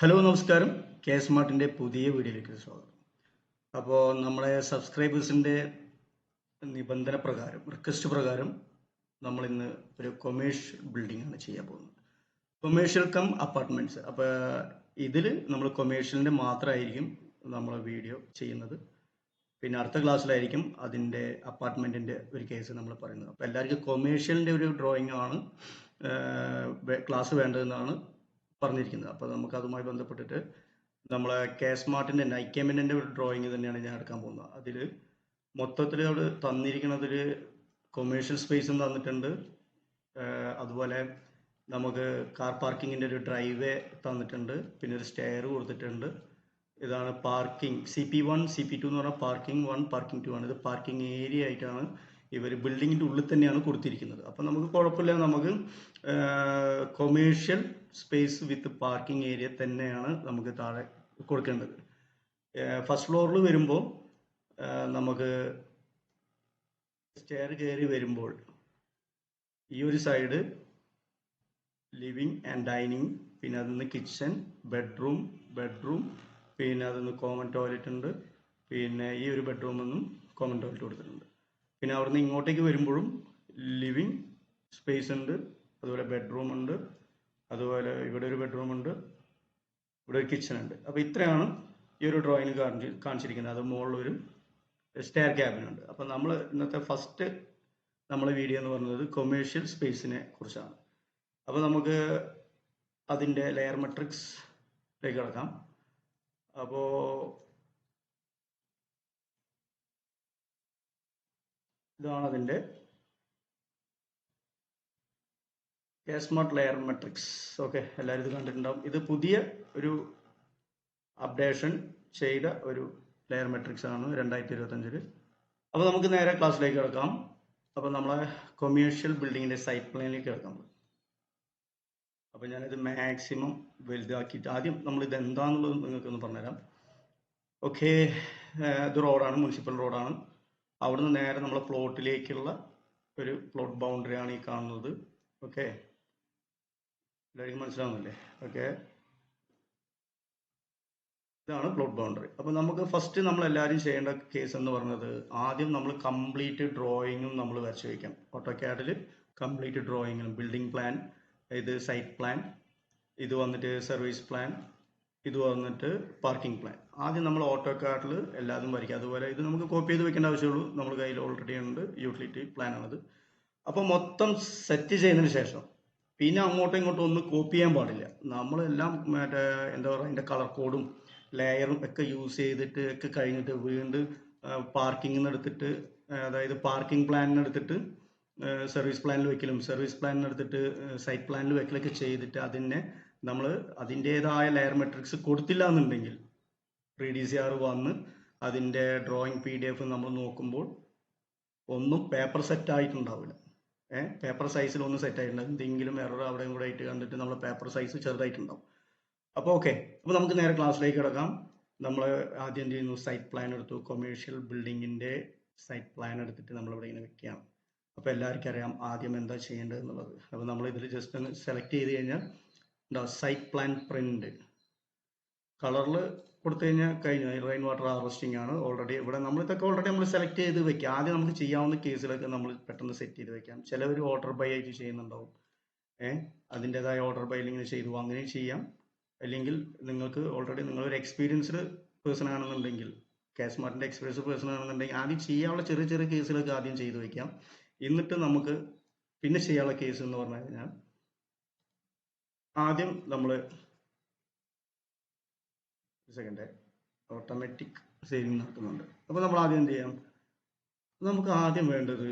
Hello നമസ്കാരം. K സ്മാർട്ടിൻ്റെ പുതിയ വീഡിയോയിലേക്ക് സ്വാഗതം. അപ്പോൾ നമ്മുടെ സബ്സ്ക്രൈബേഴ്സിൻ്റെ നിബന്ധന പ്രകാരം, റിക്വസ്റ്റ് പ്രകാരം നമ്മൾ ഇന്ന് ഒരു കൊമേഴ്ഷ്യൽ ബിൽഡിംഗ് ആണ് ചെയ്യാൻ പോകുന്നത്. Commercial come apartments. അപ്പോൾ ഇതിൽ നമ്മൾ കൊമേഴ്ഷ്യലിൻ്റെ മാത്രമായിരിക്കും നമ്മൾ വീഡിയോ ചെയ്യുന്നത്. പിന്നെ അടുത്ത ക്ലാസ്സിലായിരിക്കും അതിൻ്റെ അപ്പാർട്ട്മെൻറ്റിൻ്റെ ഒരു കേസ് നമ്മൾ പറയുന്നത്. അപ്പോൾ എല്ലാവർക്കും കൊമേഴ്ഷ്യലിൻ്റെ ഒരു ഡ്രോയിങ് ആണ് ക്ലാസ് വേണ്ടതെന്നാണ് പറഞ്ഞിരിക്കുന്നത്. അപ്പോൾ നമുക്ക് അതുമായി ബന്ധപ്പെട്ടിട്ട് നമ്മളെ കെ സ്മാർട്ടിൻ്റെ നൈക്കേമിൻ്റെ ഒരു ഡ്രോയിങ് തന്നെയാണ് ഞാൻ എടുക്കാൻ പോകുന്നത്. അതിൽ മൊത്തത്തിൽ അവിടെ തന്നിരിക്കുന്നതിൽ കൊമേഴ്ഷ്യൽ സ്പേസും തന്നിട്ടുണ്ട്, അതുപോലെ നമുക്ക് കാർ പാർക്കിങ്ങിൻ്റെ ഒരു ഡ്രൈവേ തന്നിട്ടുണ്ട്, പിന്നെ ഒരു സ്റ്റെയർ കൊടുത്തിട്ടുണ്ട്. ഇതാണ് പാർക്കിംഗ് CP1 CP2 എന്ന് പറഞ്ഞാൽ പാർക്കിംഗ് 1 പാർക്കിംഗ് 2 ആണ്. ഇത് പാർക്കിംഗ് ഏരിയ ആയിട്ടാണ് ഇവർ ബിൽഡിങ്ങിൻ്റെ ഉള്ളിൽ തന്നെയാണ് കൊടുത്തിരിക്കുന്നത്. അപ്പം നമുക്ക് കുഴപ്പമില്ല, നമുക്ക് കൊമേഴ്ഷ്യൽ സ്പേസ് വിത്ത് പാർക്കിംഗ് ഏരിയ തന്നെയാണ് നമുക്ക് താഴെ കൊടുക്കേണ്ടത്. ഫസ്റ്റ് ഫ്ലോറിൽ വരുമ്പോൾ നമുക്ക് സ്റ്റെയർ കയറി വരുമ്പോൾ ഈ ഒരു സൈഡ് ലിവിങ് ആൻഡ് ഡൈനിങ്, പിന്നെ അതിൽ നിന്ന് കിച്ചൺ, ബെഡ്റൂം, പിന്നെ അതിൽ നിന്ന് കോമൺ ടോയ്ലറ്റ് ഉണ്ട്, പിന്നെ ഈ ഒരു ബെഡ്റൂമിൽ നിന്നും കോമൺ ടോയ്ലറ്റ് കൊടുത്തിട്ടുണ്ട്. പിന്നെ അവിടെ നിന്ന് ഇങ്ങോട്ടേക്ക് വരുമ്പോഴും ലിവിങ് സ്പേസ് ഉണ്ട്, അതുപോലെ ബെഡ്റൂം ഉണ്ട്, അതുപോലെ ഇവിടെ ഒരു ബെഡ്റൂം ഉണ്ട്, ഇവിടെ ഒരു കിച്ചൺ ഉണ്ട്. അപ്പോൾ ഇത്രയാണ് ഈ ഒരു ഡ്രോയിങ് കാണിച്ചിരിക്കുന്നത്. അത് മുകളിലൊരു സ്റ്റെയർ ക്യാബിൻ ഉണ്ട്. അപ്പോൾ നമ്മൾ ഇന്നത്തെ ഫസ്റ്റ് നമ്മളെ വീഡിയോ എന്ന് പറയുന്നത് കൊമേഴ്ഷ്യൽ സ്പേസിനെ കുറിച്ചാണ്. അപ്പോൾ നമുക്ക് അതിൻ്റെ ലെയർ മെട്രിക്സിലേക്ക് കിടക്കാം. അപ്പോൾ ഇതാണ് അതിൻ്റെ K smart layer matrix. Okay, എല്ലാവരും ഇത് കണ്ടിട്ടുണ്ടാവും. ഇത് പുതിയ ഒരു അപ്ഡേഷൻ ചെയ്ത ഒരു ലെയർ മെട്രിക്സ് ആണ് 2025. അപ്പോൾ നമുക്ക് നേരെ ക്ലാസ്സിലേക്ക് കിടക്കാം. അപ്പോൾ നമ്മളെ കൊമേഴ്ഷ്യൽ ബിൽഡിങ്ങിൻ്റെ സൈറ്റ് പ്ലാനിലേക്ക് കിടക്കാം. അപ്പോൾ ഞാനിത് മാക്സിമം വലുതാക്കിയിട്ട് ആദ്യം നമ്മൾ ഇത് എന്താണെന്നുള്ളത് നിങ്ങൾക്കൊന്ന് പറഞ്ഞുതരാം. ഓക്കെ, ഇത് റോഡാണ്, മുനിസിപ്പൽ റോഡാണ്. അവിടുന്ന് നേരെ നമ്മളെ പ്ലോട്ടിലേക്കുള്ള ഒരു പ്ലോട്ട് ബൗണ്ടറിയാണ് ഈ കാണുന്നത്. ഓക്കെ, എല്ലാവർക്കും മനസ്സിലാവുന്നില്ലേ? ഓക്കെ, ഇതാണ് പ്ലോട്ട് ബൗണ്ടറി. അപ്പോൾ നമുക്ക് ഫസ്റ്റ് നമ്മൾ എല്ലാവരും ചെയ്യേണ്ട കേസ് എന്ന് പറയുന്നത്, ആദ്യം നമ്മൾ കംപ്ലീറ്റ് ഡ്രോയിങ്ങും നമ്മൾ വരച്ച് വയ്ക്കാം. ഓട്ടോക്യാഡിൽ കംപ്ലീറ്റ് ഡ്രോയിങ്ങും, ബിൽഡിംഗ് പ്ലാൻ, ഇത് സൈറ്റ് പ്ലാൻ, ഇത് വന്നിട്ട് സർവീസ് പ്ലാൻ, ഇത് വന്നിട്ട് പാർക്കിംഗ് പ്ലാൻ. ആദ്യം നമ്മൾ ഓട്ടോക്യാഡിൽ എല്ലാതും വരയ്ക്കുക. അതുപോലെ ഇത് നമുക്ക് കോപ്പി ചെയ്ത് വെക്കേണ്ട ആവശ്യമുള്ളൂ, നമ്മൾ കയ്യിൽ ഓൾറെഡി ഉണ്ട്. യൂട്ടിലിറ്റി പ്ലാനാണത്. അപ്പോൾ മൊത്തം സെറ്റ് ചെയ്തതിന് ശേഷം പിന്നെ അങ്ങോട്ടും ഇങ്ങോട്ടും ഒന്നും കോപ്പി ചെയ്യാൻ പാടില്ല. നമ്മളെല്ലാം മറ്റേ എന്താ പറയുക, അതിൻ്റെ കളർ കോഡും ലെയറും ഒക്കെ യൂസ് ചെയ്തിട്ട് ഒക്കെ കഴിഞ്ഞിട്ട് വീണ്ടും പാർക്കിങ്ങിന് എടുത്തിട്ട്, അതായത് പാർക്കിംഗ് പ്ലാനിന് എടുത്തിട്ട് സർവീസ് പ്ലാനിൽ വെക്കലും, സർവീസ് പ്ലാനിന് എടുത്തിട്ട് സൈറ്റ് പ്ലാനിൽ വെക്കലൊക്കെ ചെയ്തിട്ട് അതിനെ നമ്മൾ അതിൻ്റേതായ ലെയർ മെട്രിക്സ് കൊടുത്തില്ല എന്നുണ്ടെങ്കിൽ DCR വന്ന് അതിൻ്റെ ഡ്രോയിങ് PDF നമ്മൾ നോക്കുമ്പോൾ ഒന്നും പേപ്പർ സെറ്റ് ആയിട്ടുണ്ടാവില്ല. പേപ്പർ സൈസിൽ ഒന്നും സെറ്റ് ആയിട്ടുണ്ടാവും. എന്തെങ്കിലും എറർ അവിടെയും കൂടെ ആയിട്ട് കണ്ടിട്ട് നമ്മൾ പേപ്പർ സൈസ് ചെറുതായിട്ടുണ്ടാവും. അപ്പോൾ ഓക്കെ, അപ്പോൾ നമുക്ക് നേരെ ക്ലാസ്സിലേക്ക് കിടക്കാം. നമ്മൾ ആദ്യം എന്ത് ചെയ്യുന്നു, സൈറ്റ് പ്ലാൻ എടുത്തു. കൊമേഴ്ഷ്യൽ ബിൽഡിങ്ങിൻ്റെ സൈറ്റ് പ്ലാൻ എടുത്തിട്ട് നമ്മളിവിടെ ഇങ്ങനെ വെക്കുകയാണ്. അപ്പോൾ എല്ലാവർക്കും അറിയാം ആദ്യം എന്താ ചെയ്യേണ്ടത് എന്നുള്ളത്. അപ്പോൾ നമ്മൾ ഇതിൽ ജസ്റ്റ് ഒന്ന് സെലക്ട് ചെയ്ത് കഴിഞ്ഞാൽ ഉണ്ടാവും സൈറ്റ് പ്ലാൻ പ്രിന്റ്. കളറിൽ കൊടുത്തു കഴിഞ്ഞാൽ കഴിഞ്ഞു. റെയിൻ വാട്ടർ ഹാർവെസ്റ്റിംഗ് ആണ് ഓൾറെഡി ഇവിടെ. നമ്മളിതൊക്കെ ഓൾറെഡി നമ്മൾ സെലക്ട് ചെയ്ത് വെക്കാം. ആദ്യം നമുക്ക് ചെയ്യാവുന്ന കേസിലൊക്കെ നമ്മൾ പെട്ടെന്ന് സെറ്റ് ചെയ്ത് വെക്കാം. ചിലവർ ഓർഡർ ബൈ ആയിട്ട് ചെയ്യുന്നുണ്ടാവും. അതിൻ്റെതായ ഓർഡർ ബൈലിങ്ങനെ ചെയ്തു അങ്ങനെയും ചെയ്യാം. അല്ലെങ്കിൽ നിങ്ങൾക്ക് ഓൾറെഡി നിങ്ങളൊരു എക്സ്പീരിയൻസ്ഡ് പേഴ്സൺ ആണെന്നുണ്ടെങ്കിൽ, കെ സ്മാർട്ടിൻ്റെ എക്സ്പീരിയൻസ് പേഴ്സൺ ആണെന്നുണ്ടെങ്കിൽ ആദ്യം ചെയ്യാനുള്ള ചെറിയ ചെറിയ കേസുകളൊക്കെ ആദ്യം ചെയ്ത് വെക്കാം. എന്നിട്ട് നമുക്ക് പിന്നെ ചെയ്യാനുള്ള കേസ് എന്ന് പറഞ്ഞു കഴിഞ്ഞാൽ, ആദ്യം നമ്മൾ സെക്കൻഡ് ഓട്ടോമാറ്റിക് സേവിങ് നടത്തുന്നുണ്ട്. അപ്പോൾ നമ്മൾ ആദ്യം എന്ത് ചെയ്യാം, നമുക്ക് ആദ്യം വേണ്ടത്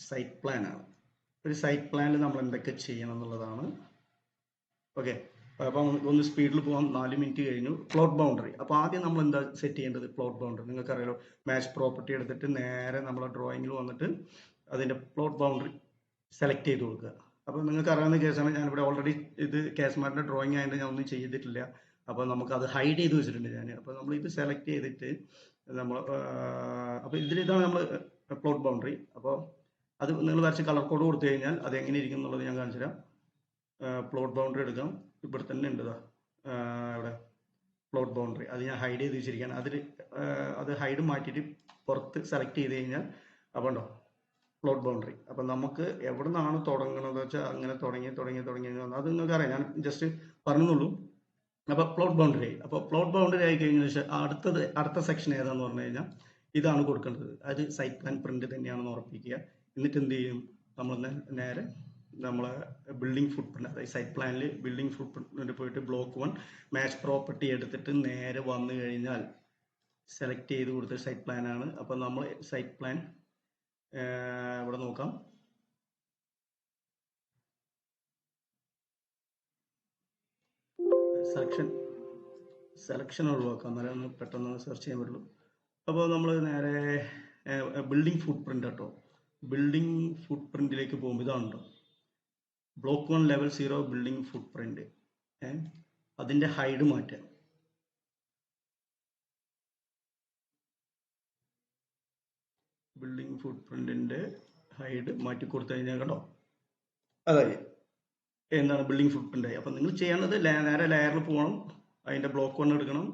സൈറ്റ് പ്ലാൻ ആണ്. ഒരു സൈറ്റ് പ്ലാനിൽ നമ്മൾ എന്തൊക്കെ ചെയ്യണം എന്നുള്ളതാണ്. ഓക്കെ, അപ്പം ഒന്ന് സ്പീഡിൽ പോകാം. 4 മിനിറ്റ് കഴിഞ്ഞു. Plot boundary. അപ്പോൾ ആദ്യം നമ്മൾ എന്താ സെറ്റ് ചെയ്യേണ്ടത്, പ്ലോട്ട് ബൗണ്ടറി. നിങ്ങൾക്കറിയാലോ, മാച്ച് പ്രോപ്പർട്ടി എടുത്തിട്ട് നേരെ നമ്മളെ ഡ്രോയിങ്ങിൽ വന്നിട്ട് അതിൻ്റെ പ്ലോട്ട് ബൗണ്ടറി സെലക്ട് ചെയ്ത് കൊടുക്കുക. അപ്പോൾ നിങ്ങൾക്ക് അറിയാവുന്ന കേസാണ്. ഞാനിവിടെ ഓൾറെഡി ഇത് കെ സ്മാർട്ടിൻ്റെ ഡ്രോയിങ് ആയതുകൊണ്ട് ഞാൻ ഒന്നും ചെയ്തിട്ടില്ല. അപ്പോൾ നമുക്കത് ഹൈഡ് ചെയ്ത് വെച്ചിട്ടുണ്ട് ഞാൻ. അപ്പോൾ നമ്മൾ ഇത് സെലക്ട് ചെയ്തിട്ട് നമ്മൾ അപ്പോൾ ഇതാണ് നമ്മൾ പ്ലോട്ട് ബൗണ്ടറി. അപ്പോൾ അത് നിങ്ങൾ വരച്ച് കളർ കോഡ് കൊടുത്തു കഴിഞ്ഞാൽ അത് എങ്ങനെ ഇരിക്കും എന്നുള്ളത് ഞാൻ കാണിച്ചു തരാം. പ്ലോട്ട് ബൗണ്ടറി എടുക്കാം. ഇവിടെ തന്നെ ഉണ്ട്. ഇവിടെ പ്ലോട്ട് ബൗണ്ടറി അത് ഞാൻ ഹൈഡ് ചെയ്ത് വെച്ചിരിക്കുകയാണ്. അത് ഹൈഡ് മാറ്റിയിട്ട് പുറത്ത് സെലക്ട് ചെയ്ത് കഴിഞ്ഞാൽ അപ്പോൾ ഉണ്ടോ പ്ലോട്ട് ബൗണ്ടറി. അപ്പം നമുക്ക് എവിടെ നിന്നാണ് തുടങ്ങുന്നത് വെച്ചാൽ അങ്ങനെ തുടങ്ങി അത് നിങ്ങൾക്ക് അറിയാം, ഞാൻ ജസ്റ്റ് പറഞ്ഞുള്ളൂ. അപ്പോൾ പ്ലോട്ട് ബൗണ്ടറി ആയി. അപ്പോൾ പ്ലോട്ട് ബൗണ്ടറി ആയി കഴിഞ്ഞ ശേഷം അടുത്ത സെക്ഷൻ ഏതാന്ന് പറഞ്ഞു കഴിഞ്ഞാൽ ഇതാണ് കൊടുക്കേണ്ടത്. അത് സൈറ്റ് പ്ലാൻ പ്രിന്റ് തന്നെയാണെന്ന് ഉറപ്പിക്കുക. എന്നിട്ട് എന്ത് ചെയ്യും, നമ്മൾ നേരെ നമ്മളെ ബിൽഡിംഗ് ഫുട് പ്രിന്റ്, അതായത് സൈറ്റ് പ്ലാനിൽ ബിൽഡിംഗ് ഫുട് പ്രിന്റ് പോയിട്ട് ബ്ലോക്ക് 1 മാച്ച് പ്രോപ്പർട്ടി എടുത്തിട്ട് നേരെ വന്നു കഴിഞ്ഞാൽ സെലക്ട് ചെയ്ത് കൊടുത്ത സൈറ്റ് പ്ലാൻ ആണ്. അപ്പം നമ്മൾ സൈറ്റ് പ്ലാൻ ഇവിടെ നോക്കാം. സെലക്ഷൻ ഒഴിവാക്കാം, എന്നാലും പെട്ടെന്ന് സെർച്ച് ചെയ്യാൻ പറ്റുള്ളൂ. അപ്പോൾ നമ്മൾ നേരെ ബിൽഡിംഗ് ഫുട് പ്രിന്റ് കേട്ടോ. ബിൽഡിംഗ് ഫുട് പ്രിന്റിലേക്ക് പോകുമ്പോൾ ഇതാണല്ലോ ബ്ലോക്ക് 1 ലെവൽ 0 ബിൽഡിംഗ് ഫുട് പ്രിന്റ്. അതിൻ്റെ ഹൈഡ് മാറ്റാം. ബിൽഡിംഗ് ഫുട് പ്രിന്റിന്റെ ഹൈഡ് മാറ്റി കൊടുത്തു കഴിഞ്ഞാൽ കണ്ടോ അതായി എന്താണ് ബിൽഡിംഗ് ഫുട് പ്രിന്റ് ആയി. അപ്പം നിങ്ങൾ ചെയ്യേണ്ടത് നേരെ ലെയറിൽ പോകണം, അതിൻ്റെ ബ്ലോക്ക് 1 എടുക്കണം,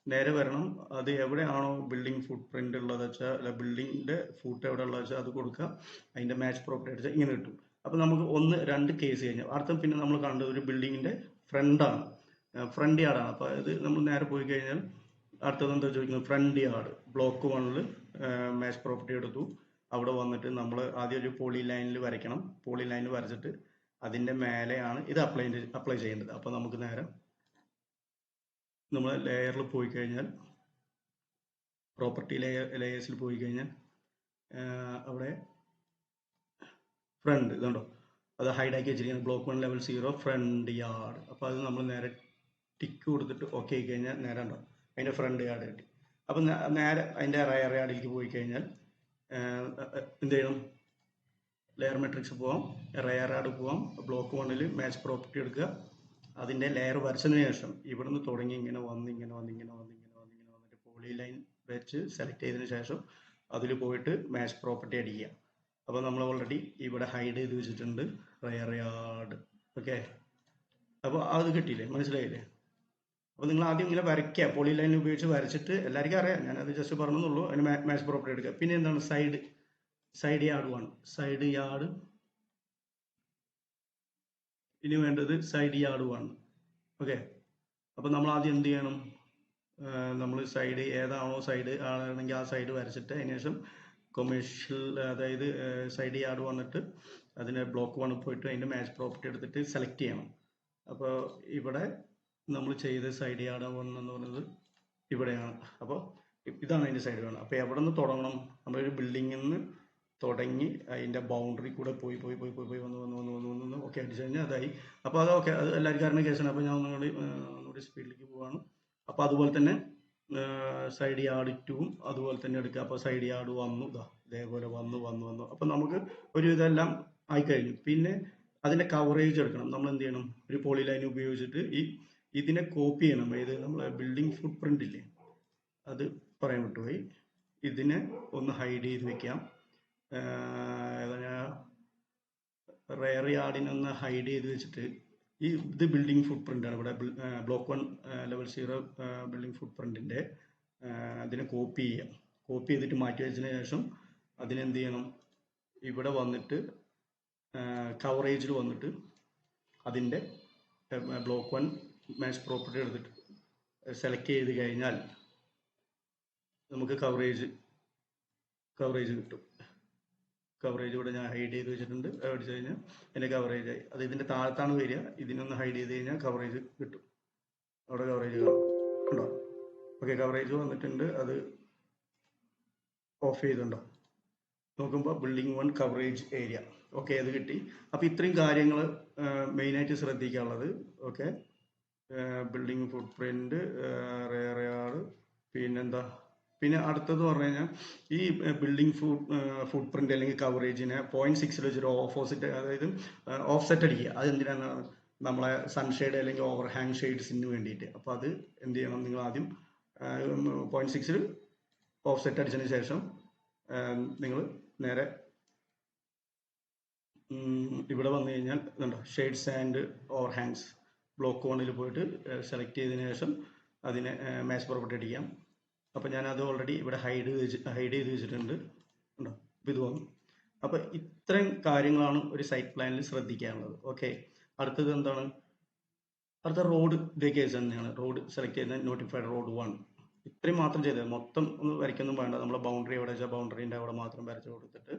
നേരെ വരണം. അത് എവിടെയാണോ ബിൽഡിംഗ് ഫുട് പ്രിന്റ് ഉള്ളത് വെച്ചാൽ, അല്ല ബിൽഡിങ്ങിന്റെ ഫുട്ട് എവിടെ ഉള്ളത് വെച്ചാൽ അത് കൊടുക്കുക. അതിന്റെ മാച്ച് പ്രോപ്പർട്ടി അടിച്ചാൽ ഇങ്ങനെ കിട്ടും. അപ്പം നമുക്ക് 1-2 കേസ് കഴിഞ്ഞാൽ അടുത്ത പിന്നെ നമ്മൾ കണ്ടത് ഒരു ബിൽഡിങ്ങിന്റെ ഫ്രണ്ട് യാർഡാണ്. അപ്പോൾ ഇത് നമ്മൾ നേരെ പോയി കഴിഞ്ഞാൽ അടുത്തത് എന്താ ചോദിക്കുന്നത്, front yard block 1 match property എടുത്തു. അവിടെ വന്നിട്ട് നമ്മൾ ആദ്യം ഒരു പോളി ലൈനിൽ വരയ്ക്കണം. പോളി ലൈനിൽ വരച്ചിട്ട് അതിന്റെ മേലെയാണ് ഇത് അപ്ലൈ ചെയ്യേണ്ടത്. അപ്പോൾ നമുക്ക് നേരെ നമ്മൾ ലെയറിൽ പോയി കഴിഞ്ഞാൽ പ്രോപ്പർട്ടി ലെയേഴ്സിൽ പോയി കഴിഞ്ഞാൽ അവിടെ ഫ്രണ്ട് ഇതുണ്ടോ, അത് ഹൈഡാക്കി വെച്ചിരിക്കുന്നത് ബ്ലോക്ക് 1 ലെവൽ 0 ഫ്രണ്ട് യാർഡ്. അപ്പോൾ അത് നമ്മൾ നേരെ ടിക്ക് കൊടുത്തിട്ട് ഓക്കെ ആയി കഴിഞ്ഞാൽ നേരെ ഉണ്ടോ അതിൻ്റെ ഫ്രണ്ട് യാർഡ് കിട്ടി. അപ്പം നേരെ അതിൻ്റെ റയർ യാർഡിലേക്ക് പോയി കഴിഞ്ഞാൽ എന്ത് ചെയ്യണം, ലെയർ മെട്രിക്സ് പോവാം, റയർ യാർഡ് പോവാം, ബ്ലോക്ക് 1 മാച്ച് പ്രോപ്പർട്ടി എടുക്കുക. അതിൻ്റെ ലെയർ വരച്ചതിന് ശേഷം ഇവിടുന്ന് തുടങ്ങി ഇങ്ങനെ വന്നിട്ട് പോളി ലൈൻ വെച്ച് സെലക്ട് ചെയ്തതിന് ശേഷം അതിൽ പോയിട്ട് മാച്ച് പ്രോപ്പർട്ടി അടിക്കുക. അപ്പോൾ നമ്മൾ ഓൾറെഡി ഇവിടെ ഹൈഡ് ചെയ്ത് വെച്ചിട്ടുണ്ട് റയർ യാർഡ്. ഓക്കെ, അപ്പോൾ അത് കിട്ടിയില്ലേ, മനസ്സിലായില്ലേ? അപ്പോൾ നിങ്ങൾ ആദ്യം ഇങ്ങനെ വരയ്ക്കുക, പോളി ലൈൻ ഉപയോഗിച്ച് വരച്ചിട്ട്, എല്ലാവർക്കും അറിയാം, ഞാനത് ജസ്റ്റ് പറഞ്ഞെന്നുള്ളൂ. അതിന് മാച്ച് പ്രോപ്പർട്ടി എടുക്കുക. പിന്നെ എന്താണ് സൈഡ് യാർഡ് 1, സൈഡ് യാർഡ്. ഇനി വേണ്ടത് സൈഡ് യാർഡ് 1. ഓക്കെ, അപ്പോൾ നമ്മൾ ആദ്യം എന്ത് ചെയ്യണം, നമ്മൾ സൈഡ് ഏതാണോ സൈഡ് ആണെങ്കിൽ ആ സൈഡ് വരച്ചിട്ട് അതിനുശേഷം കൊമേഴ്ഷ്യൽ, അതായത് സൈഡ് യാർഡ് വന്നിട്ട് അതിന് ബ്ലോക്ക് 1 പോയിട്ട് അതിൻ്റെ മാച്ച് പ്രോപ്പർട്ടി എടുത്തിട്ട് സെലക്ട് ചെയ്യണം. അപ്പോൾ ഇവിടെ നമ്മൾ ചെയ്ത സൈഡ് യാർഡ് 1 എന്ന് പറയുന്നത് ഇവിടെയാണ്. അപ്പോൾ ഇതാണ് അതിൻ്റെ സൈഡ് വേണം. അപ്പോൾ എവിടെ നിന്ന് തുടങ്ങണം, നമ്മളൊരു ബിൽഡിങ്ങിൽ നിന്ന് തുടങ്ങി അതിൻ്റെ ബൗണ്ടറി കൂടെ പോയി വന്ന് ഓക്കെ അടിച്ചു കഴിഞ്ഞാൽ അതായി. അപ്പോൾ അത് ഓക്കെ, അത് എല്ലാവർക്കും അറിയുന്ന കേസാണ്. അപ്പോൾ ഞാൻ ഒന്നുകൂടി സ്പീഡിലേക്ക് പോവാണ്. അപ്പോൾ അതുപോലെ തന്നെ സൈഡ് യാർഡ് 2 അതുപോലെ തന്നെ എടുക്കുക. അപ്പോൾ സൈഡ് യാർഡ് വന്നു, ഇതേപോലെ വന്നു. അപ്പോൾ നമുക്ക് ഒരു ഇതെല്ലാം ആയിക്കഴിഞ്ഞു. പിന്നെ അതിൻ്റെ കവറേജ് എടുക്കണം. നമ്മൾ എന്ത് ചെയ്യണം, ഒരു പോളി ലൈൻ ഉപയോഗിച്ചിട്ട് ഇതിനെ കോപ്പി ചെയ്യണം. ഇത് നമ്മളെ ബിൽഡിംഗ് ഫുട് പ്രിന്റ് ഇല്ലേ, അത് പറയാൻ വിട്ടുപോയി. ഇതിനെ ഒന്ന് ഹൈഡ് ചെയ്ത് വെക്കാം. റയർ യാർഡിനൊന്ന് ഹൈഡ് ചെയ്ത് വെച്ചിട്ട് ഇത് ബിൽഡിംഗ് ഫുട് പ്രിന്റ് ആണ്. ഇവിടെ ബ്ലോക്ക് 1 ലെവൽ 0 ബിൽഡിംഗ് ഫുട് പ്രിന്റിന്റെ അതിനെ കോപ്പി ചെയ്യാം. കോപ്പി ചെയ്തിട്ട് മാറ്റി വെച്ചതിന് ശേഷം അതിനെന്ത് ചെയ്യണം, ഇവിടെ വന്നിട്ട് കവറേജിൽ വന്നിട്ട് അതിൻ്റെ ബ്ലോക്ക് 1 മാച്ച് പ്രോപ്പർട്ടി എടുത്തിട്ട് സെലക്ട് ചെയ്ത് കഴിഞ്ഞാൽ നമുക്ക് കവറേജ് കിട്ടും. കവറേജ് ഇവിടെ ഞാൻ ഹൈഡ് ചെയ്ത് വെച്ചിട്ടുണ്ട്. അടിച്ചു കഴിഞ്ഞാൽ എൻ്റെ കവറേജ് ആയി. അത് ഇതിൻ്റെ താഴത്താണ് വരിക. ഇതിനൊന്ന് ഹൈഡ് ചെയ്ത് കഴിഞ്ഞാൽ കവറേജ് കിട്ടും. അവിടെ കവറേജ് ഉണ്ടോ? ഓക്കെ, കവറേജ് വന്നിട്ടുണ്ട്. അത് ഓഫ് ചെയ്തുണ്ടോ, നോക്കുമ്പോൾ ബിൽഡിംഗ് 1 കവറേജ് ഏരിയ. ഓക്കെ, അത് കിട്ടി. അപ്പോൾ ഇത്രയും കാര്യങ്ങൾ മെയിനായിട്ട് ശ്രദ്ധിക്കാനുള്ളത്. ഓക്കെ, ബിൽഡിംഗ് ഫുട് പ്രിന്റ്, റയർ യാർഡ്, പിന്നെ അടുത്തത് പറഞ്ഞു കഴിഞ്ഞാൽ ഈ ബിൽഡിംഗ് ഫുട് പ്രിന്റ് അല്ലെങ്കിൽ കവറേജിനെ 0.6 വെച്ചൊരു ഓപ്പോസിറ്റ്, അതായത് ഓഫ്സെറ്റ് അടിക്കുക. അത് എന്തിനാണ്, നമ്മളെ സൺഷെയ്ഡ് അല്ലെങ്കിൽ ഓവർ ഹാങ് ഷെയ്ഡ്സിന് വേണ്ടിയിട്ട്. അപ്പോൾ അത് എന്ത് ചെയ്യണം, നിങ്ങൾ ആദ്യം 0.6 ഓഫ്സെറ്റ് അടിച്ചതിന് ശേഷം നിങ്ങൾ നേരെ ഇവിടെ വന്നു കഴിഞ്ഞാൽ ഇതുണ്ടോ shades and over Hanks. Block 1 പോയിട്ട് സെലക്ട് ചെയ്തതിന് ശേഷം അതിനെ മാച്ച് പ്രോപ്പർട്ടി അടിക്കാം. അപ്പോൾ ഞാനത് ഓൾറെഡി ഇവിടെ ഹൈഡ് ചെയ്ത് വെച്ചിട്ടുണ്ട്. ഉണ്ടോ? ഇത് വന്നു. അപ്പോൾ ഇത്രയും കാര്യങ്ങളാണ് ഒരു സൈറ്റ് പ്ലാനിൽ ശ്രദ്ധിക്കാനുള്ളത്. ഓക്കെ, അടുത്തത് എന്താണ്? അടുത്ത റോഡ് ഇതേ കേസ് തന്നെയാണ്. റോഡ് സെലക്ട് ചെയ്യുന്ന നോട്ടിഫൈഡ് റോഡ് 1 ഇത്രയും മാത്രം ചെയ്തത്, മൊത്തം ഒന്ന് വരയ്ക്കൊന്നും വേണ്ട. നമ്മളെ ബൗണ്ടറി എവിടെ വെച്ചാൽ ബൗണ്ടറിൻ്റെ അവിടെ മാത്രം വരച്ച് കൊടുത്തിട്ട്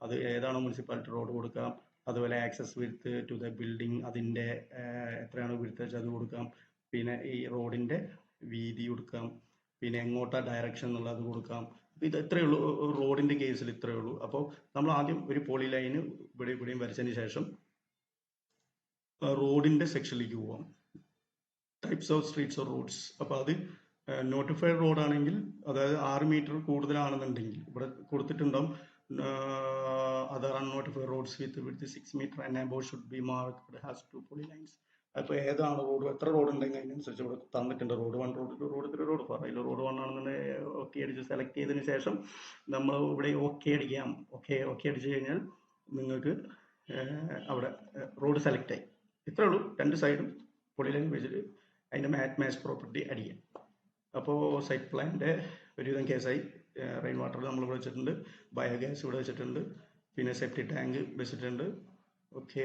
അത് ഏതാണോ മുനിസിപ്പാലിറ്റി റോഡ് കൊടുക്കാം. അതുപോലെ access width to the building, അതിൻ്റെ എത്രയാണ് വിഡ്ത്ത് വെച്ചാൽ അത് കൊടുക്കാം. പിന്നെ ഈ റോഡിൻ്റെ വീതി കൊടുക്കാം. പിന്നെ എങ്ങോട്ടാ ഡയറക്ഷൻ എന്നുള്ളത് കൊടുക്കാം. ഇത് ഇത്രയേ ഉള്ളൂ റോഡിൻ്റെ കേസിൽ, ഇത്രയേ ഉള്ളൂ. അപ്പോൾ നമ്മൾ ആദ്യം ഒരു പോളി ലൈന് ഇവിടെയും വരച്ചതിന് ശേഷം റോഡിൻ്റെ സെക്ഷനിലേക്ക് പോവാം. Types of streets or roads. അപ്പോൾ അത് നോട്ടിഫൈഡ് റോഡ് ആണെങ്കിൽ, അതായത് 6 മീറ്റർ കൂടുതലാണെന്നുണ്ടെങ്കിൽ ഇവിടെ കൊടുത്തിട്ടുണ്ടാവും other unnotified roads with 6 metre and above should be marked has 2 poly lines. അപ്പോൾ ഏതാണ് റോഡ്, എത്ര റോഡ് ഉണ്ടെങ്കിൽ അതിനനുസരിച്ച് ഇവിടെ തന്നിട്ടുണ്ട്. Road 1, road 2, road 3, road 4. അതിൽ റോഡ് 1 ആണെന്നുണ്ടെങ്കിൽ ഓക്കെ അടിച്ച് സെലക്ട് ചെയ്തതിന് ശേഷം നമ്മൾ ഇവിടെ ഓക്കെ അടിക്കാം. ഓക്കെ അടിച്ചു കഴിഞ്ഞാൽ നിങ്ങൾക്ക് അവിടെ റോഡ് സെലക്ട് ആയി. ഇത്രേ ഉള്ളൂ. 2 സൈഡും പോളി ലൈൻ വെച്ചിട്ട് അതിൻ്റെ മാച്ച് പ്രോപ്പർട്ടി അടിക്കാം. അപ്പോൾ സൈറ്റ് പ്ലാനിൻ്റെ ഒരുവിധം കേസായി. റെയിൻ വാട്ടർ നമ്മൾ ഇവിടെ വെച്ചിട്ടുണ്ട്, ബയോഗ്യാസ് ഇവിടെ വെച്ചിട്ടുണ്ട്, പിന്നെ സെപ്റ്റി ടാങ്ക് വെച്ചിട്ടുണ്ട്. ഓക്കെ.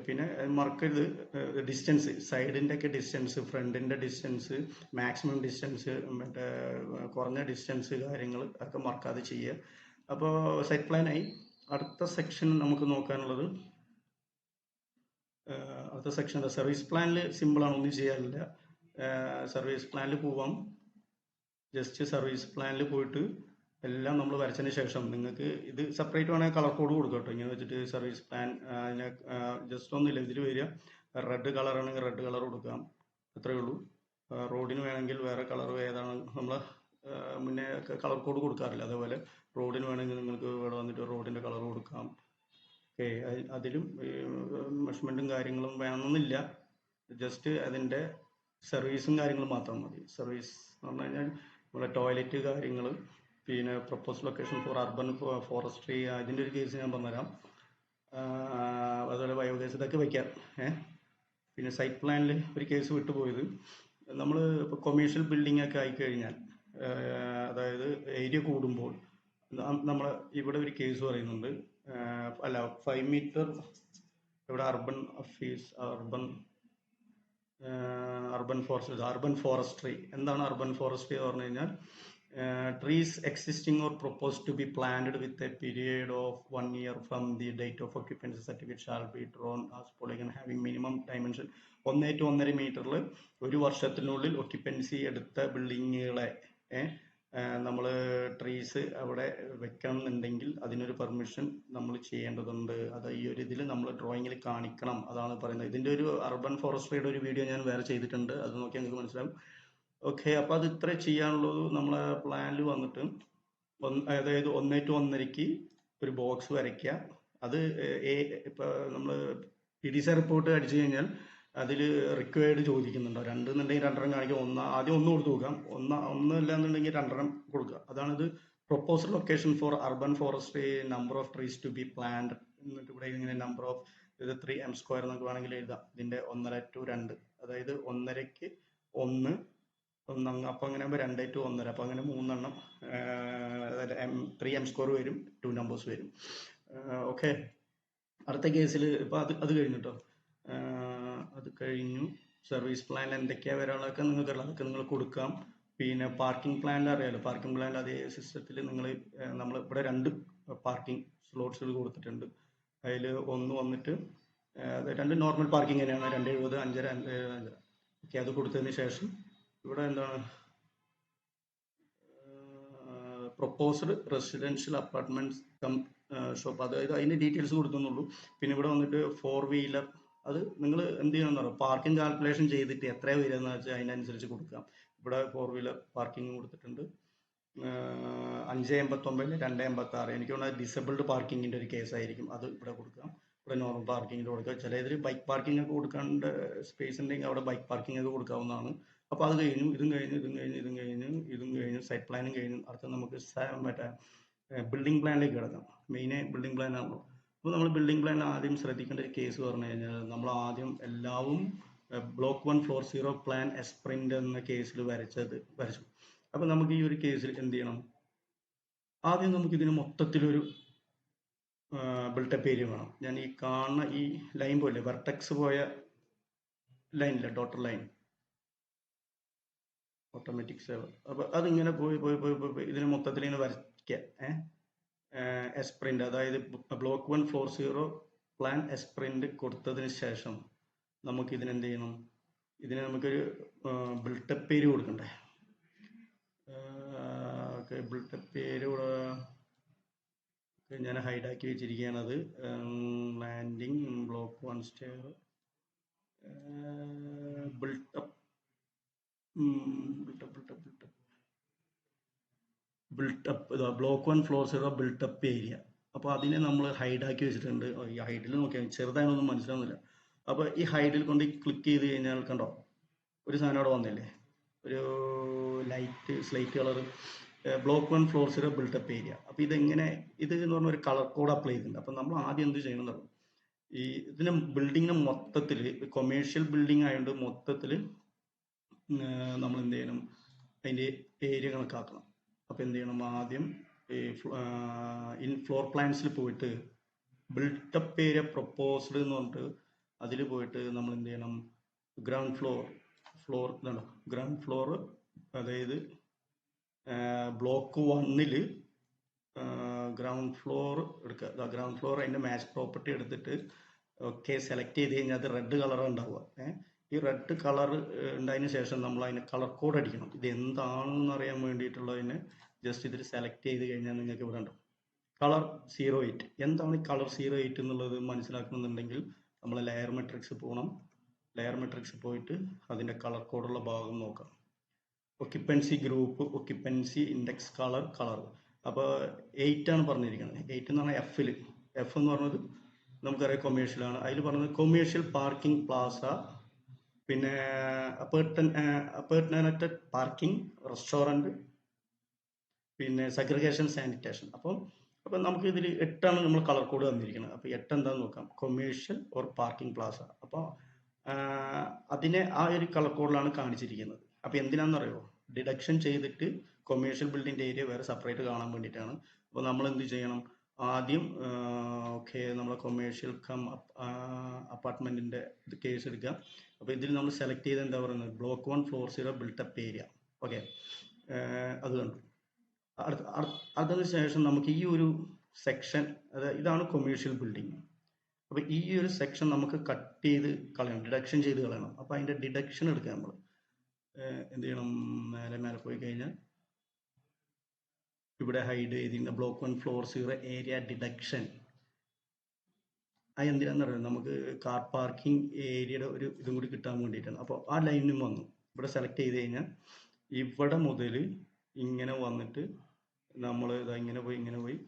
പിന്നെ മറക്കരുത് ഡിസ്റ്റൻസ്, സൈഡിൻ്റെ ഒക്കെ ഡിസ്റ്റൻസ്, ഫ്രണ്ടിൻ്റെ ഡിസ്റ്റൻസ്, മാക്സിമം ഡിസ്റ്റൻസ്, മറ്റേ കുറഞ്ഞ ഡിസ്റ്റൻസ് കാര്യങ്ങൾ ഒക്കെ മറക്കാതെ ചെയ്യുക. അപ്പോൾ സൈറ്റ് പ്ലാനായി. അടുത്ത സെക്ഷൻ നമുക്ക് നോക്കാനുള്ളത്, അടുത്ത സെക്ഷൻ സർവീസ് പ്ലാനിൽ സിമ്പിളാണ്, ഒന്നും ചെയ്യാനില്ല. സർവീസ് പ്ലാനിൽ പോവാം. ജസ്റ്റ് സർവീസ് പ്ലാനിൽ പോയിട്ട് എല്ലാം നമ്മൾ വരച്ചതിന് ശേഷം നിങ്ങൾക്ക് ഇത് സെപ്പറേറ്റ് വേണമെങ്കിൽ കളർ കോഡ് കൊടുക്കാം കേട്ടോ. ഇങ്ങനെ വെച്ചിട്ട് സർവീസ് പ്ലാൻ അതിനെ ജസ്റ്റ് ഒന്നുമില്ല, ഇതിൽ വരിക റെഡ് കളർ ആണെങ്കിൽ റെഡ് കളർ കൊടുക്കാം. അത്രയേ ഉള്ളൂ. റോഡിന് വേണമെങ്കിൽ വേറെ കളർ ഏതാണ് നമ്മൾ മുന്നേ കളർ കോഡ് കൊടുക്കാറില്ല, അതേപോലെ റോഡിന് വേണമെങ്കിൽ നിങ്ങൾക്ക് ഇവിടെ വന്നിട്ട് റോഡിൻ്റെ കളർ കൊടുക്കാം. ഓക്കെ, അതിലും മെഷർമെൻറ്റും കാര്യങ്ങളും വേണമെന്നില്ല. ജസ്റ്റ് അതിൻ്റെ സർവീസും കാര്യങ്ങളും മാത്രം മതി. സർവീസ് എന്ന് പറഞ്ഞു കഴിഞ്ഞാൽ നമ്മുടെ ടോയ്ലറ്റ് കാര്യങ്ങൾ, പിന്നെ propose location for urban forestry, അതിൻ്റെ ഒരു കേസ് ഞാൻ പറഞ്ഞുതരാം. അതുപോലെ ബയോഗ്യാസ്, ഇതൊക്കെ വയ്ക്കാം. പിന്നെ സൈറ്റ് പ്ലാനിൽ ഒരു കേസ് വിട്ടുപോയത്, നമ്മൾ ഇപ്പോൾ കൊമേഴ്ഷ്യൽ ബിൽഡിംഗ് ഒക്കെ ആയിക്കഴിഞ്ഞാൽ, അതായത് ഏരിയ കൂടുമ്പോൾ നമ്മൾ ഇവിടെ ഒരു കേസ് പറയുന്നുണ്ട്. അല്ല, 5 മീറ്റർ ഇവിടെ അർബൻ ഫോറസ്ട്രി. എന്താണ് അർബൻ ഫോറസ്ട്രി എന്ന് പറഞ്ഞു കഴിഞ്ഞാൽ, trees existing or proposed to be planted with a period of 1 year from the date of occupancy certificate shall be drawn as polygon having minimum dimension 1 to 1.5 മീറ്ററിൽ ഒരു വർഷത്തിനുള്ളിൽ occupancy എടുത്ത ബിൽഡിങ്ങുകളെ നമ്മൾ trees അവിടെ വെക്കണം എന്നുണ്ടെങ്കിൽ അതിനൊരു പെർമിഷൻ നമ്മൾ ചെയ്യേണ്ടതുണ്ട്. അത് ഈ ഒരു ഇതിൽ നമ്മൾ ഡ്രോയിങ്ങിൽ കാണിക്കണം. അതാണ് പറയുന്നത്. ഇതിൻ്റെ ഒരു അർബൻ ഫോറസ്ട്രിയുടെ ഒരു വീഡിയോ ഞാൻ വേറെ ചെയ്തിട്ടുണ്ട്, അത് നോക്കിയാൽ നിങ്ങൾക്ക് മനസ്സിലാവും. ഓക്കെ, അപ്പോൾ അത് ഇത്ര ചെയ്യാനുള്ളത്. നമ്മളെ പ്ലാനിൽ വന്നിട്ട് അതായത് 1 to 1.5 ഒരു ബോക്സ് വരയ്ക്കുക. അത് ഇപ്പോൾ നമ്മൾ PDC റിപ്പോർട്ട് അടിച്ചു കഴിഞ്ഞാൽ അതിൽ റിക്വയർഡ് ചോദിക്കുന്നുണ്ടോ, 2 എന്നുണ്ടെങ്കിൽ 2 കാണിക്കുക. ആദ്യം 1 കൊടുത്ത് നോക്കാം. ഒന്നല്ല എന്നുണ്ടെങ്കിൽ 2 കൊടുക്കുക. അതാണിത്. Proposal location for urban forestry, number of trees to be plant, എന്നിട്ട് ഇവിടെ ഇങ്ങനെ നമ്പർ ഓഫ് ഇത് 3 m² എന്നൊക്കെ വേണമെങ്കിൽ എഴുതാം. ഇതിൻ്റെ 1.5 to 2, അതായത് 1.5ക്ക് 1, അപ്പം അങ്ങനെ ആകുമ്പോൾ 2 to 1.5, അപ്പം അങ്ങനെ 3 എണ്ണം, അതായത് 3 m² വരും, 2 നമ്പേഴ്സ് വരും. ഓക്കെ, അടുത്ത കേസിൽ ഇപ്പം അത് കഴിഞ്ഞു കേട്ടോ. അത് കഴിഞ്ഞു. സർവീസ് പ്ലാനിൽ എന്തൊക്കെയാണ് വരാനുള്ളതൊക്കെ നിങ്ങൾക്കറിയാം, അതൊക്കെ നിങ്ങൾ കൊടുക്കാം. പിന്നെ പാർക്കിംഗ് പ്ലാനിൽ അറിയാമല്ലോ, പാർക്കിംഗ് പ്ലാനിൽ അതേ സിസ്റ്റത്തിൽ നമ്മൾ ഇവിടെ 2 പാർക്കിംഗ് സ്ലോട്ട്സുകൾ കൊടുത്തിട്ടുണ്ട്. അതിൽ ഒന്ന് വന്നിട്ട് 2 നോർമൽ പാർക്കിംഗ് തന്നെയാണ്, 270, 5.5, 5.5. ഓക്കെ, അത് കൊടുത്തതിന് ശേഷം ഇവിടെ എന്താണ് proposed residential apartments cum shop, അതായത് അതിൻ്റെ ഡീറ്റെയിൽസ് കൊടുക്കുന്നുള്ളൂ. പിന്നെ ഇവിടെ വന്നിട്ട് 4 വീലർ, അത് നിങ്ങൾ എന്ത് ചെയ്യണമെന്ന് പറയുക, പാർക്കിംഗ് കാൽക്കുലേഷൻ ചെയ്തിട്ട് എത്രയാണ് വരികയെന്ന് വെച്ചാൽ അതിനനുസരിച്ച് കൊടുക്കാം. ഇവിടെ 4 വീലർ പാർക്കിംഗ് കൊടുത്തിട്ടുണ്ട്. 5.89, 2.86. എനിക്ക് തോന്നുന്നത് ഡിസബിൾഡ് പാർക്കിങ്ങിൻ്റെ ഒരു കേസായിരിക്കും, അത് ഇവിടെ കൊടുക്കാം. ഇവിടെ നോർമൽ പാർക്കിങ്ങിൽ കൊടുക്കാം. ചില ഇതിൽ ബൈക്ക് പാർക്കിംഗ് ഒക്കെ കൊടുക്കേണ്ട സ്പേസ് ഉണ്ടെങ്കിൽ അവിടെ ബൈക്ക് പാർക്കിംഗ് ഒക്കെ കൊടുക്കാവുന്നതാണ്. അപ്പോൾ അത് കഴിഞ്ഞു. ഇതും കഴിഞ്ഞു. സൈറ്റ് പ്ലാനും കഴിഞ്ഞു. അടുത്ത നമുക്ക് മറ്റേ ബിൽഡിംഗ് പ്ലാനിലേക്ക് കിടക്കാം. മെയിനായി ബിൽഡിംഗ് പ്ലാനാണല്ലോ. അപ്പോൾ നമ്മൾ ബിൽഡിംഗ് പ്ലാൻ ആദ്യം ശ്രദ്ധിക്കേണ്ട ഒരു കേസ് പറഞ്ഞു കഴിഞ്ഞാൽ, നമ്മൾ ആദ്യം എല്ലാവും ബ്ലോക്ക് 1 ഫ്ലോർ 0 പ്ലാൻ എസ്പ്രിന്റ് എന്ന കേസിൽ വരച്ചു. അപ്പൊ നമുക്ക് ഈ ഒരു കേസിൽ എന്ത് ചെയ്യണം? ആദ്യം നമുക്ക് ഇതിന് മൊത്തത്തിലൊരു ബിൽട്ടപ്പ് ഏരിയ വേണം. ഞാൻ ഈ കാണുന്ന ഈ ലൈൻ പോലെ വെർട്ടെക്സ് പോയ ലൈനില്ല, ഡോട്ടർ ലൈൻ, ഓട്ടോമാറ്റിക് സേവർ. അപ്പൊ അതിങ്ങനെ പോയി ഇതിന് മൊത്തത്തിൽ ഇങ്ങനെ വരയ്ക്കുക. എസ്പ്രിന്റ്, അതായത് ബ്ലോക്ക് 1 ഫ്ലോർ 0 പ്ലാൻ എസ്പ്രിന്റ് കൊടുത്തതിന് ശേഷം നമുക്ക് ഇതിന് എന്ത് ചെയ്യണം? ഇതിന് നമുക്കൊരു ബിൽട്ടപ്പ് ഏരിയ കൊടുക്കണ്ടേ? ബിൽട്ടപ്പ് ഏരിയ ഞാൻ ഹൈഡാക്കി വെച്ചിരിക്കുകയാണ്. അത് landing block 1 stair built-up block 1 floor 0 builtup area. അപ്പോൾ അതിനെ നമ്മൾ ഹൈഡാക്കി വെച്ചിട്ടുണ്ട്. ഈ ഹൈഡിൽ നോക്കിയാൽ ചെറുതായൊന്നും മനസ്സിലാവുന്നില്ല. അപ്പോൾ ഈ ഹൈഡിൽ കൊണ്ട് ക്ലിക്ക് ചെയ്ത് കഴിഞ്ഞാൽ കണ്ടോ, ഒരു സാധനം അവിടെ വന്നില്ലേ, ഒരു light slight colour, block 1 floor 0 builtup area. അപ്പോൾ ഇതെങ്ങനെ, ഇത് എന്ന് പറഞ്ഞ ഒരു കളർ കോഡ് അപ്ലൈ ചെയ്തിട്ടുണ്ട്. അപ്പം നമ്മൾ ആദ്യം എന്ത് ചെയ്യണം എന്നറിയാം, ഈ ഇതിന് ബിൽഡിങ്ങിന് മൊത്തത്തിൽ കൊമേഴ്ഷ്യൽ ബിൽഡിംഗ് ആയതുകൊണ്ട് മൊത്തത്തിൽ നമ്മൾ എന്ത് ചെയ്യണം, അതിൻ്റെ ഏരിയ കണക്കാക്കണം. അപ്പോൾ എന്ത് ചെയ്യണം, ആദ്യം ഈ ഫ്ലോർ പ്ലാൻസിൽ പോയിട്ട് ബിൽട്ടപ്പ് ഏരിയ പ്രൊപ്പോസ്ഡ് എന്ന് പറഞ്ഞിട്ട് അതിൽ പോയിട്ട് നമ്മൾ എന്ത് ചെയ്യണം, ഗ്രൗണ്ട് ഫ്ലോർ ഇതാണോ, ഗ്രൗണ്ട് ഫ്ലോർ, അതായത് ബ്ലോക്ക് 1 ഗ്രൗണ്ട് ഫ്ലോർ എടുക്കുക. ഗ്രൗണ്ട് ഫ്ലോർ അതിൻ്റെ മാച്ച് പ്രോപ്പർട്ടി എടുത്തിട്ട് ഓക്കെ സെലക്ട് ചെയ്ത് കഴിഞ്ഞാൽ അത് റെഡ് കളർ ഉണ്ടാവുക. ഈ റെഡ് കളർ ഉണ്ടായതിനു ശേഷം നമ്മൾ അതിന് കളർ കോഡ് അടിക്കണം. ഇത് എന്താണെന്ന് അറിയാൻ വേണ്ടിയിട്ടുള്ളതിന് ജസ്റ്റ് ഇതിൽ സെലക്ട് ചെയ്ത് കഴിഞ്ഞാൽ നിങ്ങൾക്ക് ഇവിടെ ഉണ്ടാവും കളർ 08. എന്താണ് ഈ കളർ 08 എന്നുള്ളത് മനസ്സിലാക്കണമെന്നുണ്ടെങ്കിൽ നമ്മൾ ലെയർ മെട്രിക്സ് പോകണം. ലെയർ മെട്രിക്സ് പോയിട്ട് അതിൻ്റെ കളർ കോഡുള്ള ഭാഗം നോക്കാം. Occupancy group, occupancy index, colour. അപ്പോൾ 8 ആണ് പറഞ്ഞിരിക്കുന്നത്. 8 എന്ന് പറഞ്ഞാൽ എഫ് എന്ന് പറഞ്ഞത് നമുക്കറിയാം കൊമേഴ്ഷ്യലാണ്. അതിൽ പറഞ്ഞത് കൊമേഴ്ഷ്യൽ പാർക്കിംഗ് പ്ലാസ, പിന്നെ അപ്പേർട്ടനേറ്റഡ് പാർക്കിംഗ്, റെസ്റ്റോറൻറ്റ്, പിന്നെ സെഗ്രിഗേഷൻ, സാനിറ്റേഷൻ. അപ്പം നമുക്ക് ഇതിൽ 8 ആണ് നമ്മൾ കളർ കോഡ് തന്നിരിക്കുന്നത്. അപ്പോൾ 8 എന്താണെന്ന് നോക്കാം, കൊമേഴ്ഷ്യൽ ഓർ പാർക്കിംഗ് പ്ലാസ. അപ്പോൾ അതിനെ ആ ഒരു കളർ കോഡിലാണ് കാണിച്ചിരിക്കുന്നത്. അപ്പോൾ എന്തിനാണെന്നറിയോ, ഡിഡക്ഷൻ ചെയ്തിട്ട് കൊമേഴ്ഷ്യൽ ബിൽഡിംഗ് ഏരിയ വേറെ സെപ്പറേറ്റ് കാണാൻ വേണ്ടിയിട്ടാണ്. അപ്പോൾ നമ്മൾ എന്ത് ചെയ്യണം, ആദ്യം നമ്മളെ കൊമേഴ്ഷ്യൽ അപ്പാർട്ട്മെന്റിന്റെ കേസ് എടുക്കുക. അപ്പോൾ ഇതിൽ നമ്മൾ സെലക്ട് ചെയ്ത് എന്താ പറയുന്നത്, block 1 floor 0 builtup area. Okay, അത് കണ്ടു. അതിനുശേഷം നമുക്ക് ഈ ഒരു സെക്ഷൻ, അതായത് ഇതാണ് കൊമേഴ്ഷ്യൽ ബിൽഡിംഗ്. അപ്പോൾ ഈ ഒരു സെക്ഷൻ നമുക്ക് കട്ട് ചെയ്ത് കളയണം, ഡിഡക്ഷൻ ചെയ്ത് കളയണം. അപ്പോൾ അതിന്റെ ഡിഡക്ഷൻ എടുക്കുക. നമ്മൾ എന്ത് ചെയ്യണം, മേലെ പോയി കഴിഞ്ഞാൽ ഇവിടെ ഹൈഡ് ചെയ്തിരുന്ന ബ്ലോക്ക് 1 ഫ്ലോർ 0 ഏരിയ ഡിഡക്ഷൻ. അത് എന്തിനാന്ന് പറയുന്നത്, നമുക്ക് കാർ പാർക്കിംഗ് ഏരിയയുടെ ഒരു ഇതും കൂടി കിട്ടാൻ വേണ്ടിയിട്ടാണ്. അപ്പോൾ ആ ലൈനും വന്നു. ഇവിടെ സെലക്ട് ചെയ്ത് കഴിഞ്ഞാൽ ഇവിടെ മുതൽ ഇങ്ങനെ വന്നിട്ട് നമ്മൾ ഇങ്ങനെ പോയി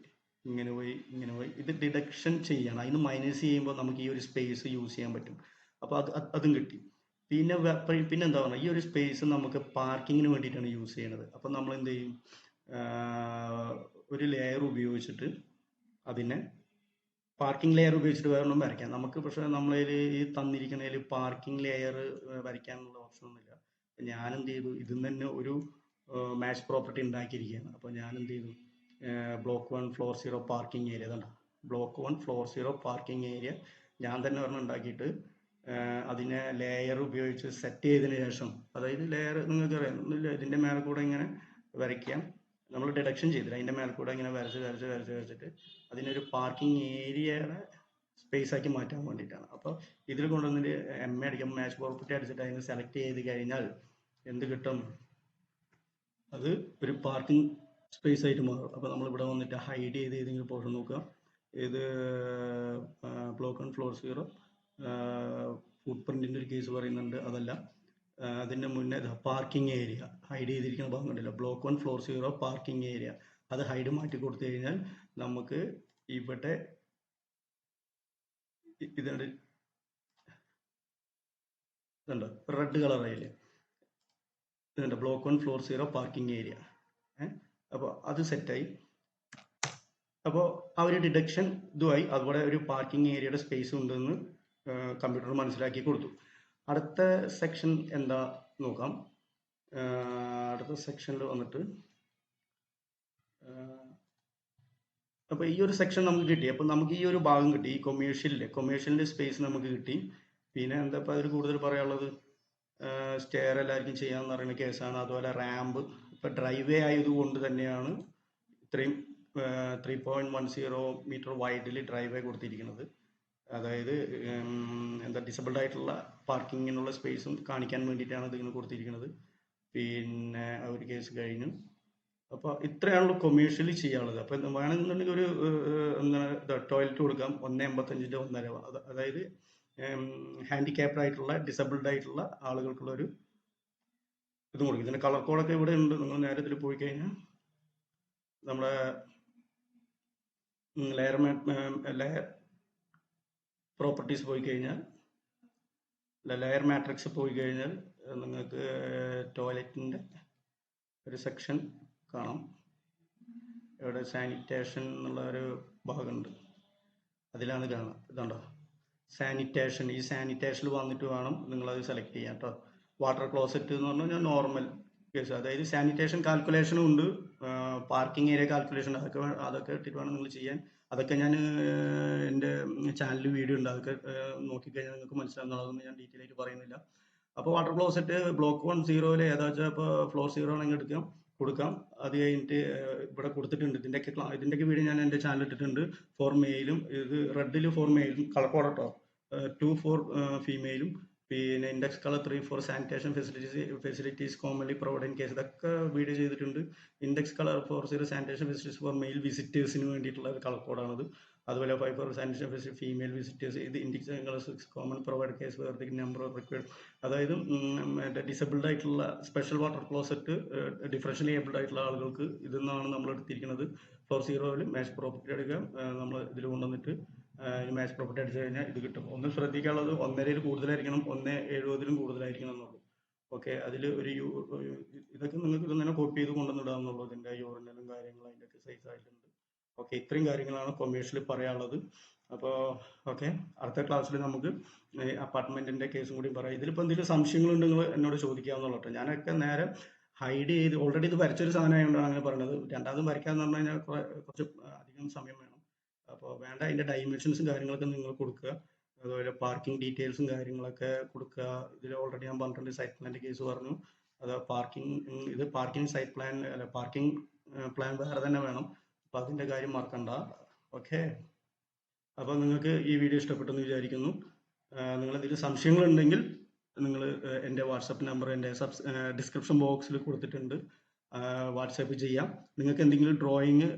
ഇത് ഡിഡക്ഷൻ ചെയ്യണം. അതിന് മൈനസ് ചെയ്യുമ്പോൾ നമുക്ക് ഈ ഒരു സ്പേസ് യൂസ് ചെയ്യാൻ പറ്റും. അപ്പോൾ അതും കിട്ടി. പിന്നെ എന്താ പറയുക, ഈ ഒരു സ്പേസ് നമുക്ക് പാർക്കിങ്ങിന് വേണ്ടിയിട്ടാണ് യൂസ് ചെയ്യണത്. അപ്പം നമ്മൾ എന്ത് ചെയ്യും, ഒരു ലെയർ ഉപയോഗിച്ചിട്ട് അതിനെ പാർക്കിംഗ് ലെയർ ഉപയോഗിച്ചിട്ട് വേറെ ഒന്നും വരയ്ക്കാം നമുക്ക്. പക്ഷേ നമ്മളതിൽ ഈ തന്നിരിക്കുന്നതിൽ പാർക്കിംഗ് ലെയർ വരയ്ക്കാനുള്ള ഓപ്ഷൻ ഒന്നുമില്ല. ഞാൻ എന്ത് ചെയ്തു, ഇതിൽ തന്നെ ഒരു മാച്ച് പ്രോപ്പർട്ടി ഉണ്ടാക്കിയിരിക്കുകയാണ്. അപ്പോൾ ഞാൻ എന്ത് ചെയ്തു, ബ്ലോക്ക് 1 ഫ്ലോർ 0 പാർക്കിംഗ് ഏരിയ, അതുകൊണ്ട് ബ്ലോക്ക് 1 ഫ്ലോർ 0 പാർക്കിംഗ് ഏരിയ ഞാൻ തന്നെ ഒരെണ്ണം ഉണ്ടാക്കിയിട്ട് അതിനെ ലെയർ ഉപയോഗിച്ച് സെറ്റ് ചെയ്തതിന് ശേഷം, അതായത് ലെയർ നിങ്ങൾക്ക് അറിയാം, ഇതിൻ്റെ മേലെ കൂടെ ഇങ്ങനെ വരയ്ക്കാം. നമ്മൾ ഡിഡക്ഷൻ ചെയ്തില്ല, അതിൻ്റെ മേലെ കൂടെ ഇങ്ങനെ വരച്ചിട്ട് അതിനൊരു പാർക്കിംഗ് ഏരിയയുടെ സ്പേസ് ആക്കി മാറ്റാൻ വേണ്ടിയിട്ടാണ്. അപ്പോൾ ഇതിൽ കൊണ്ടുവന്നിട്ട് MA അടിക്കാം, മാച്ച് പ്രോപ്പർട്ടി അടിച്ചിട്ട് അതിന് സെലക്ട് ചെയ്ത് കഴിഞ്ഞാൽ എന്ത് കിട്ടും, അത് ഒരു പാർക്കിംഗ് സ്പേസ് ആയിട്ട് മാറും. അപ്പോൾ നമ്മൾ ഇവിടെ വന്നിട്ട് ഹൈഡ് ചെയ്ത് ഏതെങ്കിലും പോർഷൻ നോക്കുക. ഇത് ബ്ലോക്ക് 1 ഫ്ലോർ 0 ഫുട് പ്രിന്റിന്റെ ഒരു കേസ് പറയുന്നുണ്ട്, അതല്ല. അതിന്റെ മുന്നേ പാർക്കിംഗ് ഏരിയ ഹൈഡ് ചെയ്തിരിക്കുന്ന ഭാഗം കണ്ടില്ല, ബ്ലോക്ക് 1 ഫ്ലോർ 0 പാർക്കിംഗ് ഏരിയ. അത് ഹൈഡ് മാറ്റി കൊടുത്തു കഴിഞ്ഞാൽ നമുക്ക് ഇവിടെ ഇതുണ്ട്, റെഡ് കളർ ആയില്ലേ, ഇതുണ്ട് ബ്ലോക്ക് 1 ഫ്ലോർ 0 പാർക്കിംഗ് ഏരിയ. അപ്പോൾ അത് സെറ്റായി. അപ്പോൾ ആ ഒരു ഡിഡക്ഷൻ ഇതുമായി, അതുപോലെ ഒരു പാർക്കിംഗ് ഏരിയയുടെ സ്പേസ് ഉണ്ടെന്ന് കമ്പ്യൂട്ടർ മനസ്സിലാക്കി കൊടുത്തു. അടുത്ത സെക്ഷൻ എന്താ നോക്കാം. അടുത്ത സെക്ഷനിൽ വന്നിട്ട് അപ്പോൾ ഈ ഒരു സെക്ഷൻ നമുക്ക് കിട്ടി. അപ്പോൾ നമുക്ക് ഈ ഒരു ഭാഗം കിട്ടി, ഈ കൊമേഴ്ഷ്യലിൻ്റെ സ്പേസ് നമുക്ക് കിട്ടി. പിന്നെ എന്താ ഇപ്പോൾ അതിൽ കൂടുതൽ പറയാനുള്ളത്, സ്റ്റെയർ എല്ലാവർക്കും ചെയ്യാമെന്ന് പറയുന്ന കേസാണ്. അതുപോലെ റാമ്പ് ഇപ്പോൾ ഡ്രൈവ് വേ ആയതുകൊണ്ട് തന്നെയാണ് ഇത്രയും 3.10 മീറ്റർ വൈഡിൽ ഡ്രൈവ് വേ കൊടുത്തിരിക്കുന്നത്. അതായത് എന്താ ഡിസബിൾഡ് ആയിട്ടുള്ള പാർക്കിങ്ങിനുള്ള സ്പേസും കാണിക്കാൻ വേണ്ടിയിട്ടാണ് ഇതിങ്ങനെ കൊടുത്തിരിക്കുന്നത്. പിന്നെ ഒരു കേസ് കഴിഞ്ഞു. അപ്പോൾ ഇത്രയാണല്ലോ കൊമേഴ്ഷ്യലി ചെയ്യാനുള്ളത്. അപ്പം വേണമെന്നുണ്ടെങ്കിൽ ഒരു എന്താണ് ടോയ്ലറ്റ് കൊടുക്കാം 1.85 1.5. അതായത് ഹാൻഡിക്യാപ്ഡ് ആയിട്ടുള്ള ഡിസബിൾഡ് ആയിട്ടുള്ള ആളുകൾക്കുള്ള ഒരു ഇതും കൊടുക്കും. ഇതിൻ്റെ കളർ കോഡൊക്കെ ഇവിടെ ഉണ്ട്. നിങ്ങൾ നേരെ ഇതിൽ പോയി കഴിഞ്ഞാൽ നമ്മുടെ ലെയർ പ്രോപ്പർട്ടീസ് പോയി കഴിഞ്ഞാൽ, ലെയർ മാട്രിക്സ് പോയി കഴിഞ്ഞാൽ നിങ്ങൾക്ക് ടോയ്ലറ്റിൻ്റെ ഒരു സെക്ഷൻ കാണാം. ഇവിടെ സാനിറ്റേഷൻ എന്നുള്ള ഒരു ഭാഗമുണ്ട്, അതിലാണ് കാണാം. ഇതുണ്ടോ സാനിറ്റേഷൻ. ഈ സാനിറ്റേഷനിൽ വന്നിട്ട് വേണം നിങ്ങളത് സെലക്ട് ചെയ്യാൻ കേട്ടോ. വാട്ടർ ക്ലോസറ്റ് എന്ന് പറഞ്ഞു കഴിഞ്ഞാൽ നോർമൽ കേസ്. അതായത് സാനിറ്റേഷൻ കാൽക്കുലേഷനും ഉണ്ട്, പാർക്കിംഗ് ഏരിയ കാൽക്കുലേഷൻ, അതൊക്കെ ഇട്ടിട്ട് വേണം നിങ്ങൾ ചെയ്യാൻ. അതൊക്കെ ഞാൻ എൻ്റെ ചാനലിൽ വീഡിയോ ഉണ്ട്, അതൊക്കെ നോക്കിക്കഴിഞ്ഞാൽ നിങ്ങൾക്ക് മനസ്സിലാവുന്നതൊന്നും ഞാൻ ഡീറ്റെയിൽ ആയിട്ട് പറയുന്നില്ല. അപ്പോൾ വാട്ടർ ക്ലോസറ്റ് ബ്ലോക്ക് 1-0 ഏതാ വെച്ചാൽ ഇപ്പോൾ ഫ്ലോർ 0 ആണെങ്കിൽ കൊടുക്കാം. അത് കഴിഞ്ഞിട്ട് ഇവിടെ കൊടുത്തിട്ടുണ്ട്. ഇതിൻ്റെയൊക്കെ വീഡിയോ ഞാൻ എൻ്റെ ചാനൽ ഇട്ടിട്ടുണ്ട്. 4 മെയിലും, ഇത് റെഡിൽ 4 മെയിലും കളർ കോഡ് കേട്ടോ, 2 4 ഫീമെയിലും, പിന്നെ index colour 3 4 sanitation facilities commonly provide in case, ഇതൊക്കെ വീഡിയോ ചെയ്തിട്ടുണ്ട്. Index colour 40 sanitation facilities for male വിസിറ്റേഴ്സിന് വേണ്ടിയിട്ടുള്ള ഒരു കളർ കോഡാണത്. അതുപോലെ 5 4 സാനിറ്റേഷൻ ഫെസിലിറ്റി ഫീമെയിൽ വിസിറ്റേഴ്സ്. ഇത് index colour 6 common provide case where the number of required. അതായത് ഡിസബിൾഡ് ആയിട്ടുള്ള special water closet differentially abled ആയിട്ടുള്ള ആളുകൾക്ക് ഇതെന്നാണ് നമ്മൾ എടുത്തിരിക്കുന്നത്. ഫ്ലോർ 0 മാച്ച് പ്രോപ്പർട്ടി എടുക്കാം. നമ്മൾ ഇതിൽ കൊണ്ടുവന്നിട്ട് മാച്ച് പ്രോപ്പർട്ടി അടിച്ചു കഴിഞ്ഞാൽ ഇത് കിട്ടും. ഒന്ന് ശ്രദ്ധിക്കാനുള്ളത് 1.5 കൂടുതലായിരിക്കണം, 1.70 കൂടുതലായിരിക്കണം എന്നുള്ളൂ. ഓക്കെ, അതിൽ ഇതൊക്കെ നിങ്ങൾക്ക് ഇത് തന്നെ കോപ്പി ചെയ്ത് കൊണ്ടുവന്നിടാമെന്നുള്ളൂ. ഇതിൻ്റെ യൂറിനലും കാര്യങ്ങളും അതിൻ്റെയൊക്കെ സൈസ് ആയിട്ടുണ്ട്. ഓക്കെ, ഇത്രയും കാര്യങ്ങളാണ് കൊമേഴ്ഷ്യലി പറയാനുള്ളത്. അപ്പോൾ ഓക്കെ, അടുത്ത ക്ലാസ്സിൽ നമുക്ക് അപ്പാർട്ട്മെൻറ്റിൻ്റെ കേസും കൂടി പറയാം. ഇതിലിപ്പോൾ എന്തെങ്കിലും സംശയങ്ങളുണ്ടെങ്കിൽ എന്നോട് ചോദിക്കാമെന്നുള്ളൂ കേട്ടോ. ഞാനൊക്കെ നേരെ ഹൈഡ് ചെയ്ത് ഓൾറെഡി ഇത് വരച്ചൊരു സാധനമായതുകൊണ്ടാണ് അങ്ങനെ പറയുന്നത്. രണ്ടാമതും വരയ്ക്കാന്ന് പറഞ്ഞു കഴിഞ്ഞാൽ കുറച്ച് അധികം സമയം വേണം. അപ്പോൾ വേണ്ട അതിൻ്റെ ഡൈമെൻഷൻസും കാര്യങ്ങളൊക്കെ നിങ്ങൾ കൊടുക്കുക. അതുപോലെ പാർക്കിംഗ് ഡീറ്റെയിൽസും കാര്യങ്ങളൊക്കെ കൊടുക്കുക. ഇതിൽ ഓൾറെഡി ഞാൻ പറഞ്ഞിട്ടുണ്ട്, സൈറ്റ് പ്ലാൻ്റെ കേസ് പറഞ്ഞു. അത് പാർക്കിംഗ് സൈറ്റ് പ്ലാൻ അല്ല, പാർക്കിംഗ് പ്ലാൻ വേറെ തന്നെ വേണം. അപ്പോൾ അതിൻ്റെ കാര്യം മറക്കണ്ട. ഓക്കെ, അപ്പോൾ നിങ്ങൾക്ക് ഈ വീഡിയോ ഇഷ്ടപ്പെട്ടെന്ന് വിചാരിക്കുന്നു. നിങ്ങളെന്തെങ്കിലും സംശയങ്ങളുണ്ടെങ്കിൽ നിങ്ങൾ എൻ്റെ വാട്സപ്പ് നമ്പർ എൻ്റെ ഡിസ്ക്രിപ്ഷൻ ബോക്സിൽ കൊടുത്തിട്ടുണ്ട്, വാട്സാപ്പ് ചെയ്യാം. നിങ്ങൾക്ക് എന്തെങ്കിലും ഡ്രോയിങ്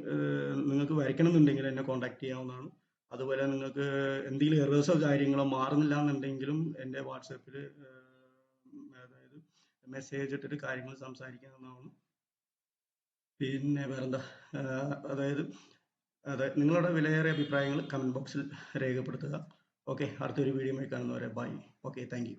നിങ്ങൾക്ക് വരയ്ക്കണമെന്നുണ്ടെങ്കിൽ എന്നെ കോൺടാക്ട് ചെയ്യാവുന്നതാണ്. അതുപോലെ നിങ്ങൾക്ക് എന്തെങ്കിലും എറേഴ്സോ കാര്യങ്ങളോ മാറുന്നില്ല എന്നുണ്ടെങ്കിലും എൻ്റെ വാട്സാപ്പിൽ അതായത് മെസ്സേജ് ഇട്ടിട്ട് കാര്യങ്ങൾ സംസാരിക്കാവുന്നതാണ്. പിന്നെ വേറെന്താ, അതായത് നിങ്ങളുടെ വിലയേറിയ അഭിപ്രായങ്ങൾ കമൻറ്റ് ബോക്സിൽ രേഖപ്പെടുത്തുക. ഓക്കെ, അടുത്തൊരു വീഡിയോയുമായി കാണുന്നവരെ ബൈ. Okay, thank you.